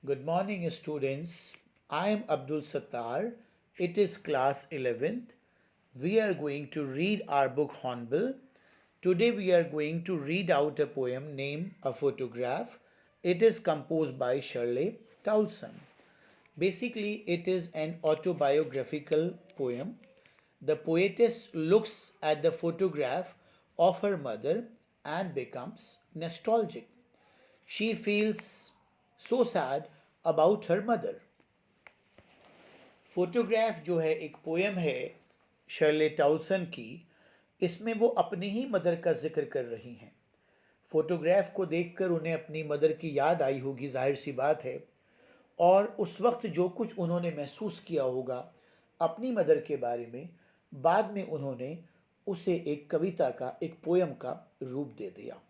Good morning, students. I am Abdul Sattar. It is class 11th. We are going to read our book Hornbill. Today we are going to read out a poem named A Photograph. It is composed by Shirley Towson. Basically, it is an autobiographical poem. The poetess looks at the photograph of her mother and becomes nostalgic. She feels so sad about her mother. Photograph जो है एक poem है शर्ले टाउसन की। इसमें वो अपनी ही mother का जिक्र कर रही हैं। फोटोग्राफ को देखकर उन्हें अपनी मदर की याद आई होगी, जाहिर सी बात है। और उस वक्त जो कुछ उन्होंने महसूस किया होगा अपनी मदर के बारे में, बाद में उन्होंने उसे एक कविता का, एक पोयम का रूप दे दिया।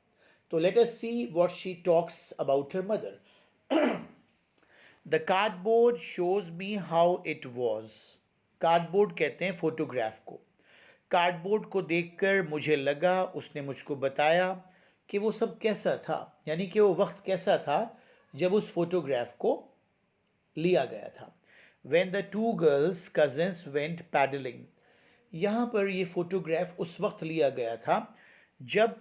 तो let us see what she talks about her mother. The cardboard shows me how it was. Cardboard कहते हैं फोटोग्राफ को। कार्डबोर्ड को देखकर मुझे लगा, उसने मुझको बताया कि वो सब कैसा था, यानी कि वो वक्त कैसा था जब उस फोटोग्राफ को लिया गया था। When the two girls cousins went paddling, यहाँ पर ये फोटोग्राफ उस वक्त लिया गया था जब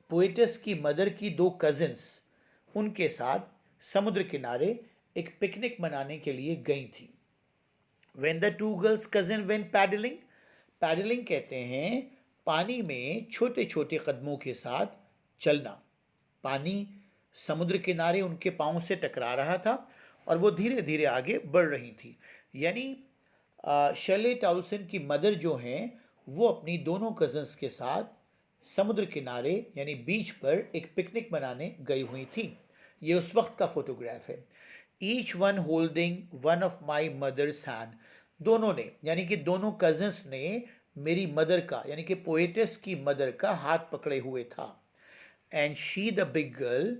पोएटस की मदर की दो कजिन्स उनके साथ समुद्र किनारे एक पिकनिक मनाने के लिए गई थी। When the two girls cousin went paddling, paddling कहते हैं पानी में छोटे छोटे कदमों के साथ चलना। पानी समुद्र किनारे उनके पाँव से टकरा रहा था और वो धीरे धीरे आगे बढ़ रही थी। यानी शर्ले टाउसन की मदर जो हैं वो अपनी दोनों कजन्स के साथ समुद्र किनारे यानी बीच पर एक पिकनिक मनाने गई हुई थी। ये उस वक्त का फोटोग्राफ है। Each one holding one of my mother's hand, दोनों ने यानी कि दोनों कजन्स ने मेरी मदर का यानी कि पोएटेस की मदर का हाथ पकड़े हुए था। And she the big girl,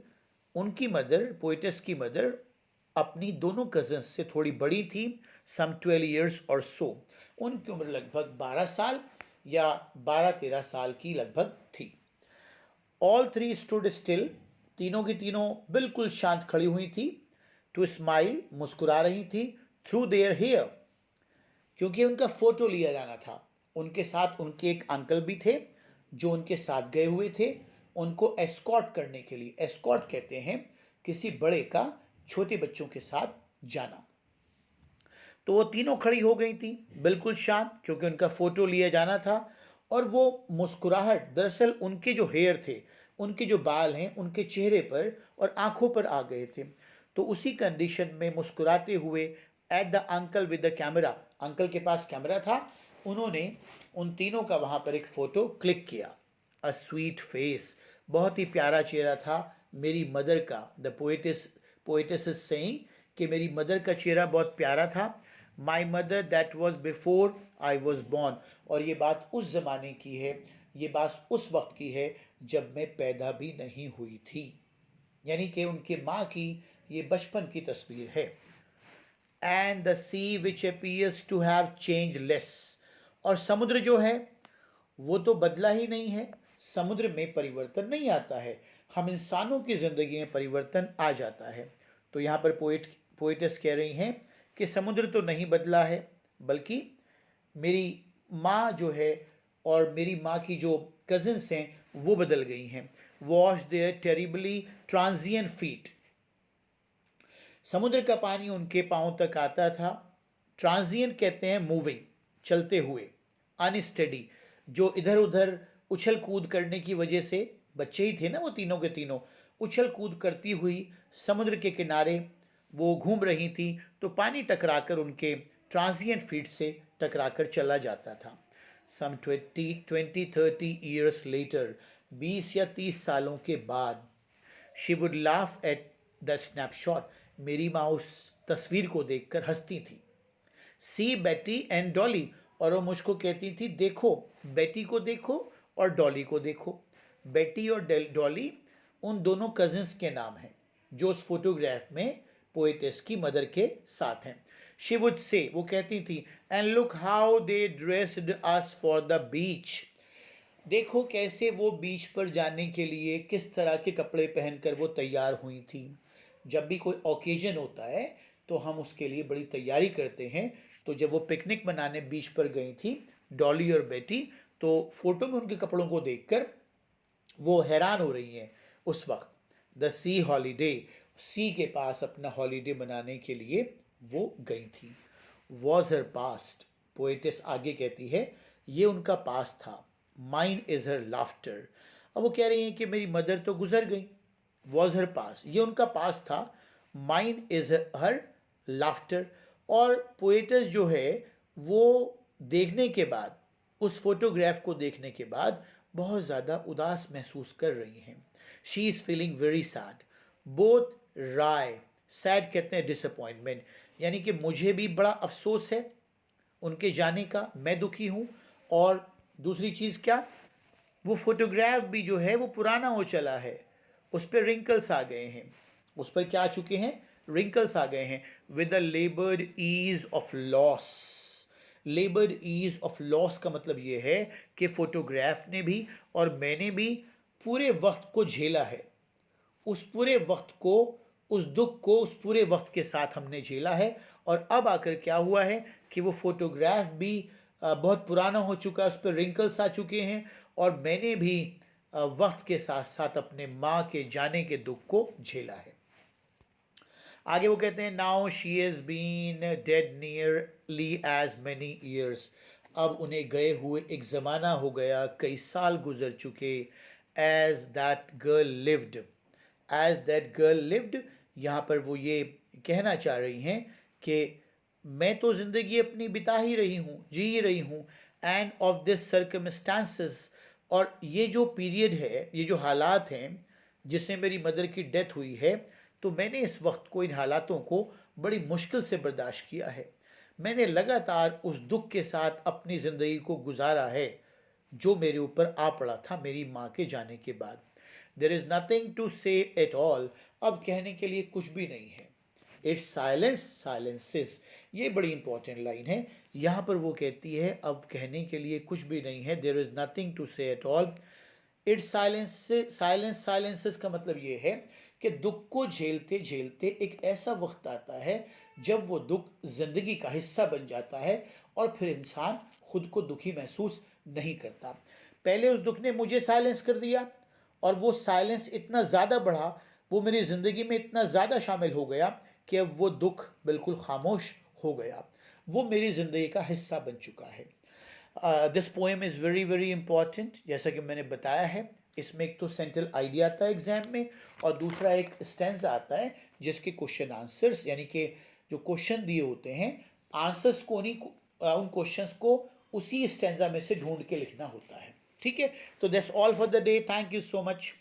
उनकी मदर पोएटेस की मदर अपनी दोनों कजन्स से थोड़ी बड़ी थी, सम 12 ईयर्स और सो। उनकी उम्र लगभग 12 साल या 12-13 साल की लगभग थी। ऑल थ्री स्टूड स्टिल, तीनों की तीनों बिल्कुल शांत खड़ी हुई थी। टू स्माइल, मुस्कुरा रही थी। थ्रू देयर हेयर, क्योंकि उनका फोटो लिया जाना था। उनके साथ उनके एक अंकल भी थे जो उनके साथ गए हुए थे उनको एस्कॉर्ट करने के लिए। एस्कॉर्ट कहते हैं किसी बड़े का छोटे बच्चों के साथ जाना। तो वो तीनों खड़ी हो गई थी बिल्कुल शांत, क्योंकि उनका फोटो लिया जाना था। और वो मुस्कुराहट दरअसल उनके जो हेयर थे, उनके जो बाल हैं, उनके चेहरे पर और आंखों पर आ गए थे। तो उसी कंडीशन में मुस्कुराते हुए at the uncle with the camera, uncle के पास कैमरा था, उन्होंने उन तीनों का वहाँ पर एक फ़ोटो क्लिक किया। अ स्वीट फेस, बहुत ही प्यारा चेहरा था मेरी मदर का। द पोएटिस इज सेइंग कि मेरी मदर का चेहरा बहुत प्यारा था। My mother that was before I was born, और ये बात उस ज़माने की है, ये बात उस वक्त की है जब मैं पैदा भी नहीं हुई थी। यानी कि उनके माँ की ये बचपन की तस्वीर है। And the sea which appears to have change less, और समुद्र जो है वो तो बदला ही नहीं है। समुद्र में परिवर्तन नहीं आता है, हम इंसानों की ज़िंदगी में परिवर्तन आ जाता है। तो यहाँ पर पोएटस कह रही हैं कि समुद्र तो नहीं बदला है, बल्कि मेरी माँ जो है और मेरी माँ की जो कजिन्स हैं वो बदल गई हैं। Wash their terribly transient feet, समुद्र का पानी उनके पाँव तक आता था। ट्रांजिएंट कहते हैं मूविंग, चलते हुए। अनस्टेडी, जो इधर उधर उछल कूद करने की वजह से, बच्चे ही थे ना वो तीनों के तीनों, उछल कूद करती हुई समुद्र के किनारे वो घूम रही थी, तो पानी टकराकर उनके ट्रांजिएंट फीट से टकराकर चला जाता था। सम 20-30 ईयर्स लेटर, 20 या 30 सालों के बाद, she would laugh at the snapshot, मेरी माँ उस तस्वीर को देखकर हंसती थी। सी बेटी एंड डॉली, और वो मुझको कहती थी देखो, बेटी को देखो और डॉली को देखो। बेटी और डॉली उन दोनों कजिन्स के नाम हैं जो उस फोटोग्राफ में पोएटेस की मदर के साथ हैं। शी वुड से, वो कहती थी, and look how they dressed us for the beach, देखो कैसे वो बीच पर जाने के लिए किस तरह के कपड़े पहनकर वो तैयार हुई थी। जब भी कोई ओकेजन होता है तो हम उसके लिए बड़ी तैयारी करते हैं। तो जब वो पिकनिक मनाने बीच पर गई थी डॉली और बेटी, तो फोटो में उनके कपड़ों को देखकर वो हैरान हो रही हैं उस वक्त। द सी हॉलीडे, सी के पास अपना हॉलीडे मनाने के लिए वो गई थी। वॉज हर पास्ट, पोएटिस आगे कहती है ये उनका पास था। माइन इज हर लाफ्टर, अब वो कह रही हैं कि मेरी मदर तो गुजर गई। वॉज हर पास, ये उनका पास था। माइन इज हर लाफ्टर, और पोएटस जो है वो देखने के बाद, उस फोटोग्राफ को देखने के बाद बहुत ज़्यादा उदास महसूस कर रही हैं। She is feeling very sad. Both wry, sad कहते हैं डिसअपॉइंटमेंट, यानी कि मुझे भी बड़ा अफसोस है उनके जाने का, मैं दुखी हूँ। और दूसरी चीज़ क्या, वो फोटोग्राफ भी जो है वो पुराना हो चला है, उस पर रिंकल्स आ गए हैं। उस पर क्या आ चुके हैं, रिंकल्स आ गए हैं। With the laboured ease of loss, laboured ease of loss का मतलब ये है कि फोटोग्राफ ने भी और मैंने भी पूरे वक्त को झेला है। उस पूरे वक्त को, उस दुख को उस पूरे वक्त के साथ हमने झेला है। और अब आकर क्या हुआ है कि वो फोटोग्राफ भी बहुत पुराना हो चुका है, उस पर रिंकल्स आ चुके हैं, और मैंने भी वक्त के साथ साथ अपने माँ के जाने के दुख को झेला है। आगे वो कहते हैं now she has been dead nearly as many years, अब उन्हें गए हुए एक ज़माना हो गया, कई साल गुजर चुके। As that girl lived, as that girl lived, यहाँ पर वो ये कहना चाह रही हैं कि मैं तो ज़िंदगी अपनी बिता ही रही हूँ, जी ही रही हूँ। एंड ऑफ दिस सर्कमस्टांसेस, और ये जो पीरियड है, ये जो हालात हैं जिसमें मेरी मदर की डेथ हुई है, तो मैंने इस वक्त को, इन हालातों को बड़ी मुश्किल से बर्दाश्त किया है। मैंने लगातार उस दुख के साथ अपनी ज़िंदगी को गुजारा है जो मेरे ऊपर आ पड़ा था मेरी माँ के जाने के बाद। देर इज़ नथिंग टू से एट ऑल, अब कहने के लिए कुछ भी नहीं है। इट्स साइलेंस साइलेंसेस, ये बड़ी इंपॉर्टेंट लाइन है। यहाँ पर वो कहती है अब कहने के लिए कुछ भी नहीं है, देर इज़ नथिंग टू से at all. It's silence, silences का मतलब ये है कि दुख को झेलते झेलते एक ऐसा वक्त आता है जब वो दुख ज़िंदगी का हिस्सा बन जाता है, और फिर इंसान खुद को दुखी महसूस नहीं करता। पहले उस दुख ने मुझे साइलेंस कर दिया, और वो साइलेंस इतना ज़्यादा बढ़ा, वो मेरी ज़िंदगी में इतना ज़्यादा शामिल हो गया कि अब वो दुख बिल्कुल खामोश हो गया, वो मेरी ज़िंदगी का हिस्सा बन चुका है। This poem is very very important, जैसा कि मैंने बताया है। इसमें एक तो सेंट्रल आइडिया आता है एग्जाम में, और दूसरा एक स्टैंजा आता है जिसके क्वेश्चन आंसर्स, यानी कि जो क्वेश्चन दिए होते हैं, आंसर्स को नहीं, उन क्वेश्चंस को उसी स्टैंजा में से ढूंढ के लिखना होता है। ठीक है, तो that's all for the day, thank you so much.